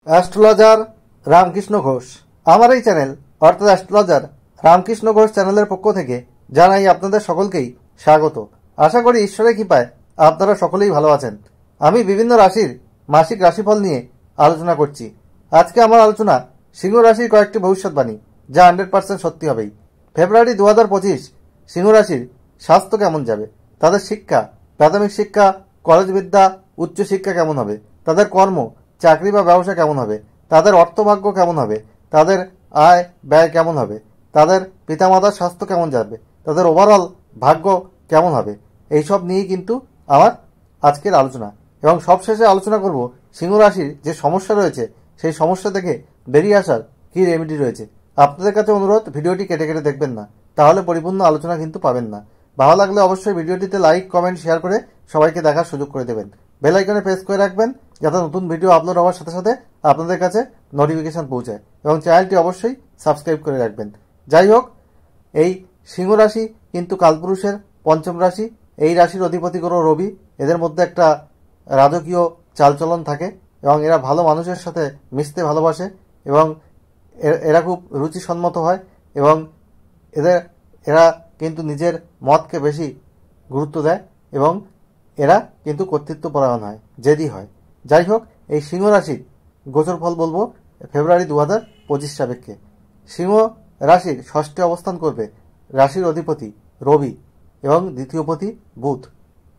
Astrologer Ramakrishna Ghosh. আমার এই channel অর্থাৎ অ্যাস্ট্রোলজার রামকৃষ্ণ ঘোষ চ্যানেলের পক্ষ থেকে জানাই আপনাদের সকলকেই স্বাগত। আশা করি ঈশ্বরের কৃপায় আপনারা সকলেই ভালো আছেন। আমি বিভিন্ন রাশির মাসিক রাশিফল নিয়ে আলোচনা করছি। আজকে আমার আলোচনা সিংহ রাশির কয়েকটি ভবিষ্যৎবাণী, যা 100% সত্যি হবেই। ফেব্রুয়ারি 2025 সিংহ রাশির স্বাস্থ্য কেমন যাবে, তাদের শিক্ষা, প্রাথমিক শিক্ষা, কলেজ বিদ্যা, উচ্চশিক্ষা কেমন হবে, তাদের কর্ম, চাকরি বা ব্যবসা কেমন হবে, তাদের অর্থভাগ্য কেমন হবে, তাদের আয় ব্যয় কেমন হবে, তাদের পিতামাতার স্বাস্থ্য কেমন যাবে, তাদের ওভারঅল ভাগ্য কেমন হবে, এইসব নিয়েই কিন্তু আমার আজকের আলোচনা। এবং সবশেষে আলোচনা করব সিংহ রাশির যে সমস্যা রয়েছে সেই সমস্যা থেকে বেরিয়ে আসার কী রেমেডি রয়েছে। আপনাদের কাছে অনুরোধ, ভিডিওটি কেটে কেটে দেখবেন না, তাহলে পরিপূর্ণ আলোচনা কিন্তু পাবেন না। ভালো লাগলে অবশ্যই ভিডিওটিতে লাইক, কমেন্ট, শেয়ার করে সবাইকে দেখার সুযোগ করে দেবেন। বেল আইকনে প্রেস করে রাখবেন যাতে নতুন ভিডিও আপলোড হওয়ার সাথে সাথে আপনাদের কাছে নোটিফিকেশন পৌঁছায়, এবং চ্যানেলটি অবশ্যই সাবস্ক্রাইব করে রাখবেন। যাই হোক, এই সিংহ রাশি কিন্তু কালপুরুষের পঞ্চম রাশি। এই রাশির অধিপতি গ্রহ রবি। এদের মধ্যে একটা রাজকীয় চালচলন থাকে এবং এরা ভালো মানুষের সাথে মিশতে ভালোবাসে এবং এরা খুব রুচিসম্মত হয় এবং এরা কিন্তু নিজের মতকে বেশি গুরুত্ব দেয় এবং এরা কিন্তু কর্তৃত্বপরায়ণ হয়, জেদি হয়। যাই হোক, এই সিংহ রাশির গোচর ফল বলবো ফেব্রুয়ারি 2025 সাপেক্ষে। সিংহ রাশির ষষ্ঠে অবস্থান করবে রাশির অধিপতি রবি এবং দ্বিতীয়পতি বুধ।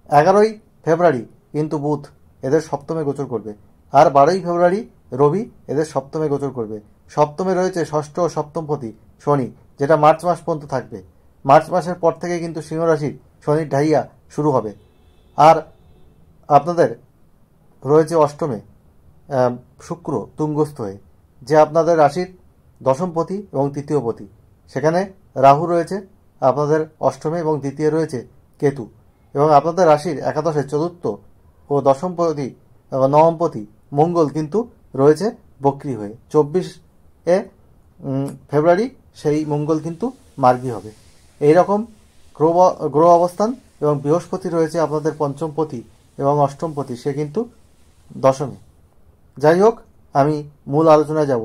11ই ফেব্রুয়ারি কিন্তু বুধ এদের সপ্তমে গোচর করবে, আর 12ই ফেব্রুয়ারি রবি এদের সপ্তমে গোচর করবে। সপ্তমে রয়েছে ষষ্ঠ ও সপ্তমপতি শনি, যেটা মার্চ মাস পর্যন্ত থাকবে। মার্চ মাসের পর থেকে কিন্তু সিংহ রাশির শনির ঢাইয়া শুরু হবে। আর আপনাদের রয়েছে অষ্টমে শুক্র তুঙ্গস্থ হয়ে, যে আপনাদের রাশির দশমপতি এবং তৃতীয়পতি। সেখানে রাহু রয়েছে আপনাদের অষ্টমে এবং দ্বিতীয় রয়েছে কেতু, এবং আপনাদের রাশির একাদশে চতুর্থ ও দশমপতি নবমপতি মঙ্গল কিন্তু রয়েছে বক্রী হয়ে। 24 ফেব্রুয়ারি সেই মঙ্গল কিন্তু মার্গী হবে। এইরকম গ্রহ অবস্থান, এবং বৃহস্পতি রয়েছে আপনাদের পঞ্চমপতি এবং অষ্টমপতি, সে কিন্তু দশমে। যাই হোক, আমি মূল আলোচনায় যাব।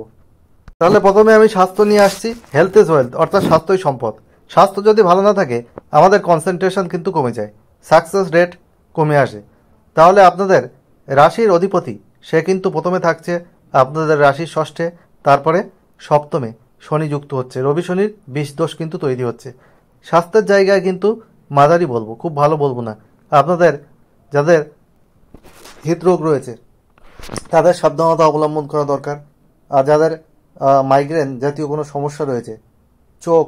তাহলে প্রথমে আমি স্বাস্থ্য নিয়ে আসছি। হেলথ ইজ ওয়েলথ, অর্থাৎ স্বাস্থ্যই সম্পদ। স্বাস্থ্য যদি ভালো না থাকে আমাদের কনসেন্ট্রেশন কিন্তু কমে যায়, সাকসেস রেট কমে আসে। তাহলে আপনাদের রাশির অধিপতি সে কিন্তু প্রথমে থাকছে আপনাদের রাশির ষষ্ঠে, তারপরে সপ্তমে শনি যুক্ত হচ্ছে। রবি শনির বিষ দোষ কিন্তু তৈরি হচ্ছে। স্বাস্থ্যের জায়গায় কিন্তু মাঝারি বলবো, খুব ভালো বলবো না। আপনাদের যাদের হৃদরোগ রয়েছে তাদের সাবধানতা অবলম্বন করা দরকার। আর যাদের মাইগ্রেন জাতীয় কোনো সমস্যা রয়েছে, চোখ,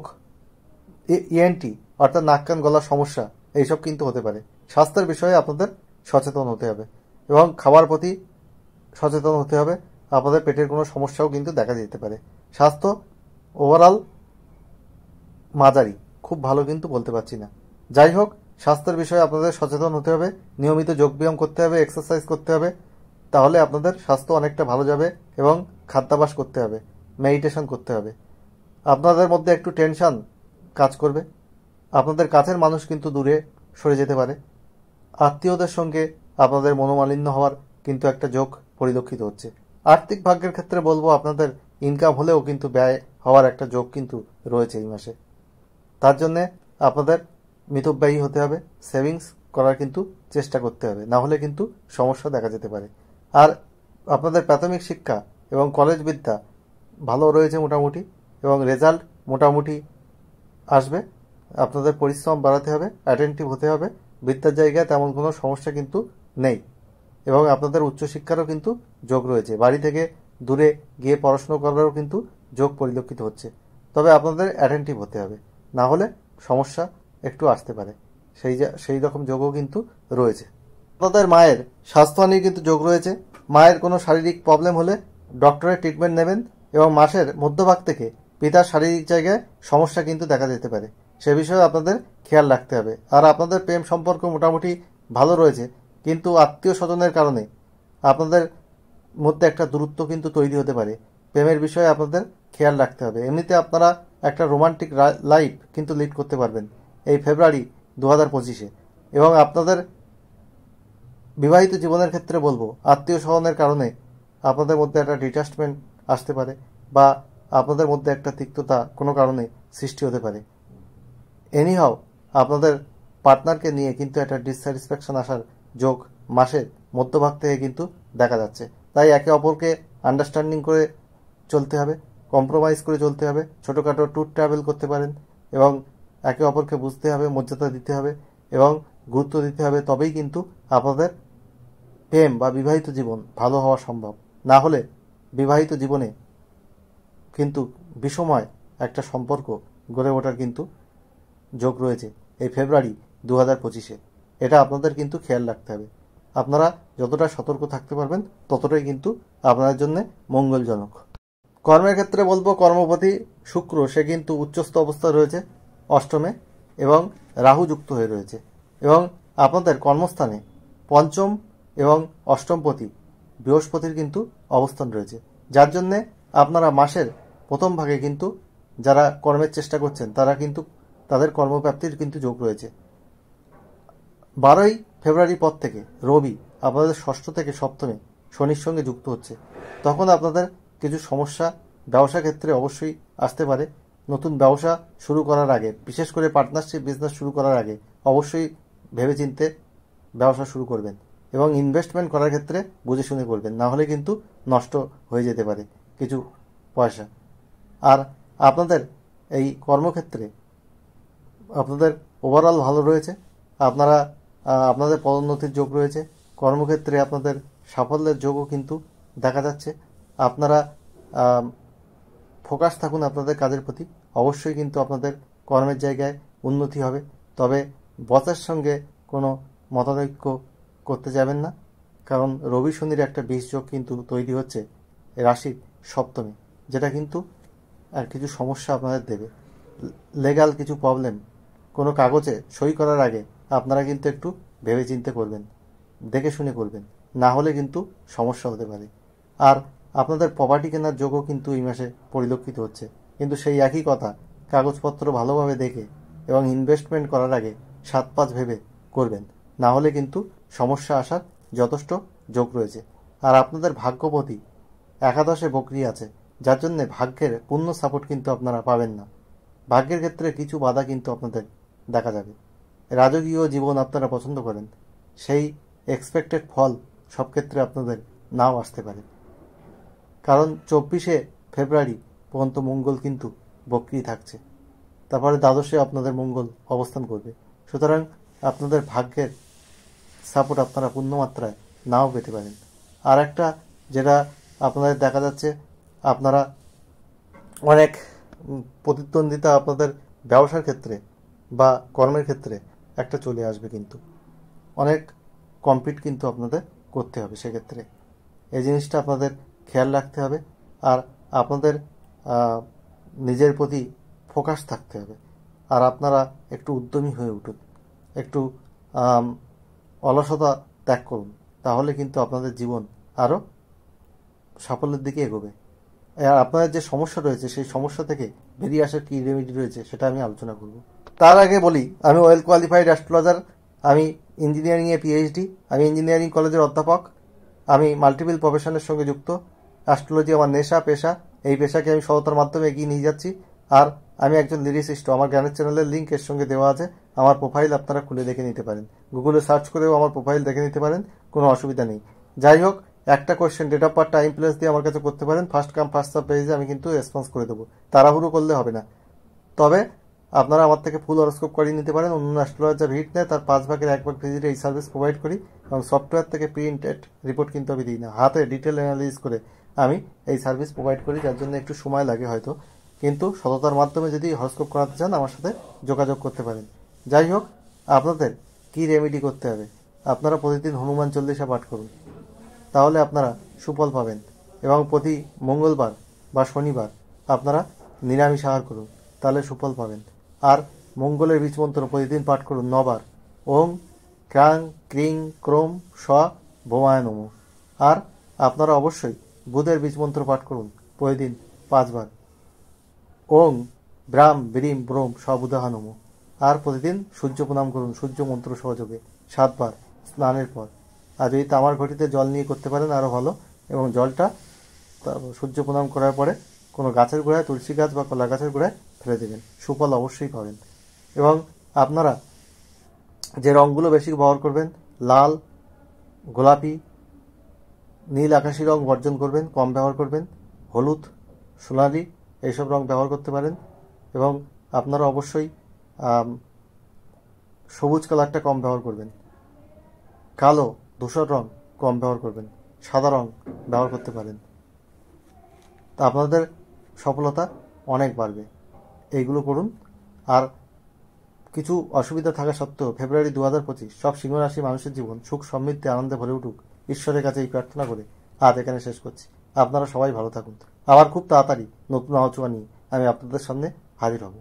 ইএনটি অর্থাৎ নাক কান গলার সমস্যা, এইসব কিন্তু হতে পারে। স্বাস্থ্যের বিষয়ে আপনাদের সচেতন হতে হবে এবং খাবার প্রতি সচেতন হতে হবে। আপনাদের পেটের কোনো সমস্যাও কিন্তু দেখা দিতে পারে। স্বাস্থ্য ওভারঅল মাঝারি, খুব ভালো কিন্তু বলতে পারছি না। যাই হোক, স্বাস্থ্যের বিষয়ে আপনাদের সচেতন হতে হবে, নিয়মিত যোগব্যায়াম করতে হবে, এক্সারসাইজ করতে হবে, তাহলে আপনাদের স্বাস্থ্য অনেকটা ভালো যাবে। এবং খাদ্যাভ্যাস করতে হবে, মেডিটেশন করতে হবে। আপনাদের মধ্যে একটু টেনশন কাজ করবে, আপনাদের কাছের মানুষ কিন্তু দূরে সরে যেতে পারে। আত্মীয়দের সঙ্গে আপনাদের মনোমালিন্য হওয়ার কিন্তু একটা যোগ পরিলক্ষিত হচ্ছে। আর্থিক ভাগ্যের ক্ষেত্রে বলবো আপনাদের ইনকাম হলেও কিন্তু ব্যয় হওয়ার একটা যোগ কিন্তু রয়েছে এই মাসে। তার জন্যে আপনাদের মিতব্যয়ী হতে হবে, সেভিংস করার কিন্তু চেষ্টা করতে হবে, না হলে কিন্তু সমস্যা দেখা যেতে পারে। আর আপনাদের প্রাথমিক শিক্ষা এবং কলেজ বিদ্যা ভালো রয়েছে মোটামুটি, এবং রেজাল্ট মোটামুটি আসবে। আপনাদের পরিশ্রম বাড়াতে হবে, অ্যাটেন্টিভ হতে হবে। বিদ্যার জায়গায় তেমন কোনো সমস্যা কিন্তু নেই, এবং আপনাদের উচ্চশিক্ষারও কিন্তু যোগ রয়েছে। বাড়ি থেকে দূরে গিয়ে পড়াশুনো করারও কিন্তু যোগ পরিলক্ষিত হচ্ছে। তবে আপনাদের অ্যাটেন্টিভ হতে হবে, না হলে সমস্যা একটু আসতে পারে। সেই রকম যোগও কিন্তু রয়েছে। আপনাদের মায়ের স্বাস্থ্যহানির কিন্তু যোগ রয়েছে। মায়ের কোনো শারীরিক প্রবলেম হলে ডক্টরের ট্রিটমেন্ট নেবেন, এবং মাসের মধ্যভাগ থেকে পিতার শারীরিক জায়গায় সমস্যা কিন্তু দেখা যেতে পারে, সে বিষয়ে আপনাদের খেয়াল রাখতে হবে। আর আপনাদের প্রেম সম্পর্ক মোটামুটি ভালো রয়েছে, কিন্তু আত্মীয় স্বজনের কারণে আপনাদের মধ্যে একটা দূরত্ব কিন্তু তৈরি হতে পারে। প্রেমের বিষয়ে আপনাদের খেয়াল রাখতে হবে। এমনিতে আপনারা একটা রোমান্টিক লাইফ কিন্তু লিড করতে পারবেন এই ফেব্রুয়ারি 2025-এ। এবং আপনাদের বিবাহিত জীবনের ক্ষেত্রে বলবো আত্মীয় স্বজনের কারণে আপনাদের মধ্যে একটা ডিটাচমেন্ট আসতে পারে বা আপনাদের মধ্যে একটা তিক্ততা কোনো কারণে সৃষ্টি হতে পারে। এনিহাও আপনাদের পার্টনারকে নিয়ে কিন্তু একটা ডিসস্যাটিসফ্যাকশন আসার যোগ মাসের মধ্যভাগ থেকে কিন্তু দেখা যাচ্ছে। তাই একে অপরকে আন্ডারস্ট্যান্ডিং করে চলতে হবে, কম্প্রোমাইজ করে চলতে হবে। ছোটোখাটো ট্যুর ট্রাভেল করতে পারেন এবং একে অপরকে বুঝতে হবে, মর্যাদা দিতে হবে এবং গুরুত্ব দিতে হবে। তবেই কিন্তু আপনাদের প্রেম বা বিবাহিত জীবন ভালো হওয়া সম্ভব। না হলে বিবাহিত জীবনে কিন্তু বিষময় একটা সম্পর্ক গড়ে ওঠার কিন্তু যোগ রয়েছে এই ফেব্রুয়ারি 2025-এ। এটা আপনাদের কিন্তু খেয়াল রাখতে হবে। আপনারা যতটা সতর্ক থাকতে পারবেন ততটাই কিন্তু আপনাদের জন্য মঙ্গলজনক। কর্মের ক্ষেত্রে বলবো, কর্মপতি শুক্র সে কিন্তু উচ্চস্থ অবস্থায় রয়েছে অষ্টমে এবং রাহু যুক্ত হয়ে রয়েছে এবং আপনাদের কর্মস্থানে পঞ্চম এবং অষ্টমপতি বৃহস্পতির কিন্তু অবস্থান রয়েছে, যার জন্যে আপনারা মাসের প্রথম ভাগে কিন্তু যারা কর্মের চেষ্টা করছেন তারা কিন্তু তাদের কর্মপ্রাপ্তির কিন্তু যোগ রয়েছে। 12ই ফেব্রুয়ারি পর থেকে রবি আপনাদের ষষ্ঠ থেকে সপ্তমে শনির সঙ্গে যুক্ত হচ্ছে। তখন আপনাদের কিছু সমস্যা ব্যবসা ক্ষেত্রে অবশ্যই আসতে পারে। নতুন ব্যবসা শুরু করার আগে, বিশেষ করে পার্টনারশিপ বিজনেস শুরু করার আগে অবশ্যই ভেবেচিন্তে ব্যবসা শুরু করবেন এবং ইনভেস্টমেন্ট করার ক্ষেত্রে বুঝে শুনে করবেন, না হলে কিন্তু নষ্ট হয়ে যেতে পারে কিছু পয়সা। আর আপনাদের এই কর্মক্ষেত্রে আপনাদের ওভারঅল ভালো রয়েছে। আপনাদের পদোন্নতির যোগ রয়েছে। কর্মক্ষেত্রে আপনাদের সাফল্যের যোগও কিন্তু দেখা যাচ্ছে। আপনারা ফোকাস থাকুন আপনাদের কাজের প্রতি, অবশ্যই কিন্তু আপনাদের কর্মের জায়গায় উন্নতি হবে। তবে বসের সঙ্গে কোনো মতানৈক্য করতে যাবেন না, কারণ রবি শনির একটা বিষ যোগ কিন্তু তৈরি হচ্ছে রাশির সপ্তমে, যেটা কিন্তু আর কিছু সমস্যা আপনাদের দেবে। লিগ্যাল কিছু প্রবলেম, কোনো কাগজে সই করার আগে আপনারা কিন্তু একটু ভেবেচিন্তে করবেন, দেখে শুনে করবেন, না হলে কিন্তু সমস্যা হতে পারে। আর আপনাদের প্রপার্টি কেনার যোগও কিন্তু এই মাসে পরিলক্ষিত হচ্ছে, কিন্তু সেই একই কথা, কাগজপত্র ভালোভাবে দেখে এবং ইনভেস্টমেন্ট করার আগে 7-5 ভেবে করবেন, না হলে কিন্তু সমস্যা আসার যথেষ্ট যোগ রয়েছে। আর আপনাদের ভাগ্যপতি একাদশে বকরি আছে, যার জন্যে ভাগ্যের পূর্ণ সাপোর্ট কিন্তু আপনারা পাবেন না। ভাগ্যের ক্ষেত্রে কিছু বাধা কিন্তু আপনাদের দেখা যাবে। রাজকীয় জীবন আপনারা পছন্দ করেন, সেই এক্সপেক্টেড ফল সব ক্ষেত্রে আপনাদের নাও আসতে পারে, কারণ 24শে ফেব্রুয়ারি পর্যন্ত মঙ্গল কিন্তু বক্রি থাকছে। তারপরে দ্বাদশে আপনাদের মঙ্গল অবস্থান করবে। সুতরাং আপনাদের ভাগ্যের সাপোর্ট আপনারা পূর্ণমাত্রায় নাও পেতে পারেন। আর একটা যেটা আপনাদের দেখা যাচ্ছে, আপনারা অনেক প্রতিদ্বন্দ্বিতা আপনাদের ব্যবসার ক্ষেত্রে বা কর্মের ক্ষেত্রে একটা চলে আসবে, কিন্তু অনেক কম্পিট কিন্তু আপনাদের করতে হবে। সেক্ষেত্রে এই জিনিসটা আপনাদের খেয়াল রাখতে হবে। আর আপনাদের নিজের প্রতি ফোকাস থাকতে হবে। আর আপনারা একটু উদ্যমী হয়ে উঠুন, একটু অলসতা ত্যাগ করুন, তাহলে কিন্তু আপনাদের জীবন আরও সাফল্যের দিকে এগোবে। আর আপনাদের যে সমস্যা রয়েছে সেই সমস্যা থেকে বেরিয়ে আসার কী রেমেডি রয়েছে সেটা আমি আলোচনা করব। তার আগে বলি, আমি ওয়েল কোয়ালিফাইড অ্যাস্ট্রোলজার, আমি ইঞ্জিনিয়ারিংয়ে পিএইচডি, আমি ইঞ্জিনিয়ারিং কলেজের অধ্যাপক, আমি মাল্টিপল প্রফেশনের সঙ্গে যুক্ত। অ্যাস্ট্রোলজি আমার নেশা, পেশা। এই পেশাকে আমি সততার মাধ্যমে এগিয়ে নিয়ে যাচ্ছি। আর আমি একজন লিরিসিস্ট। আমার জ্ঞানের চ্যানেলের লিঙ্ক এর সঙ্গে দেওয়া আছে। আমার প্রোফাইল আপনারা খুলে দেখে নিতে পারেন, গুগলে সার্চ করেও আমার প্রোফাইল দেখে নিতে পারেন, কোনো অসুবিধা নেই। যাই হোক, একটা question date of birth time place দিয়ে আমার কাছে করতে পারেন। ফার্স্ট কাম ফার্স্ট সার্ভ পেজে আমি কিন্তু রেসপন্স করে দেবো, তাড়াহুড়ো করলে হবে না। তবে আপনারা আমার থেকে ফুল হরোস্কোপ করিয়ে নিতে পারেন। অন্য অ্যাস্ট্রোলজার যা ভিজিট নেয় তার 5 ভাগের 1 ভাগ ভিজিটে এই সার্ভিস প্রোভাইড করি এবং সফটওয়্যার থেকে প্রিন্টেড রিপোর্ট কিন্তু আমি দিই না, হাতে ডিটেল অ্যানালিসিস করে আমি এই সার্ভিস প্রোভাইড করি, যার জন্য একটু সময় লাগে হয়তো, কিন্তু সততার মাধ্যমে যদি হরোস্কোপ করাতে চান আমার সাথে যোগাযোগ করতে পারেন। যাই হোক, আপনাদের কি রেমেডি করতে হবে, আপনারা প্রতিদিন হনুমান চল্লিশা পাঠ করুন, তাহলে আপনারা সুফল পাবেন। এবং প্রতি মঙ্গলবার বা শনিবার আপনারা নিরামিষ আহার করুন, তাহলে সুফল পাবেন। আর মঙ্গলের বীজ মন্ত্র প্রতিদিন পাঠ করুন 9 বার। ওং ক্রাং ক্রিং ক্রোম স বোমায় নমঃ। আর আপনারা অবশ্যই বুধের বীজ মন্ত্র পাঠ করুন প্রতিদিন 5 বার। ওং ব্রাম ব্রিম ব্রোম স বুধাহ নমঃ। আর প্রতিদিন সূর্য প্রণাম করুন সূর্য মন্ত্র সহযোগে 7 বার স্নানের পর। আর যদি তামার ঘটিতে জল নিয়ে করতে পারেন আরও ভালো, এবং জলটা সূর্য প্রণাম করার পরে কোনো গাছের গোড়ায়, তুলসী গাছ বা কলা গাছের গোড়ায় ফেলে দেবেন। সুফল অবশ্যই পাবেন। এবং আপনারা যে রঙগুলো বেশি ব্যবহার করবেন, লাল, গোলাপি, নীল আকাশি রং বর্জন করবেন, কম ব্যবহার করবেন। হলুদ, সোনালি এইসব রং ব্যবহার করতে পারেন। এবং আপনারা অবশ্যই সবুজ কালারটা কম ব্যবহার করবেন। কালো, ধূসর রং কম ব্যবহার করবেন। সাদা রং ব্যবহার করতে পারেন। তা আপনাদের সফলতা অনেক বাড়বে। এইগুলো করুন। আর কিছু অসুবিধা থাকা সত্ত্বেও ফেব্রুয়ারি 2025 সব সিংহ রাশি মানুষের জীবন সুখ সমৃদ্ধি আনন্দে ভরে উঠুক, ঈশ্বরের কাছে এই প্রার্থনা করে আজ এখানে শেষ করছি। আপনারা সবাই ভালো থাকুন। আবার খুব তাড়াতাড়ি নতুন আলোচনা নিয়ে আমি আপনাদের সামনে হাজির হব।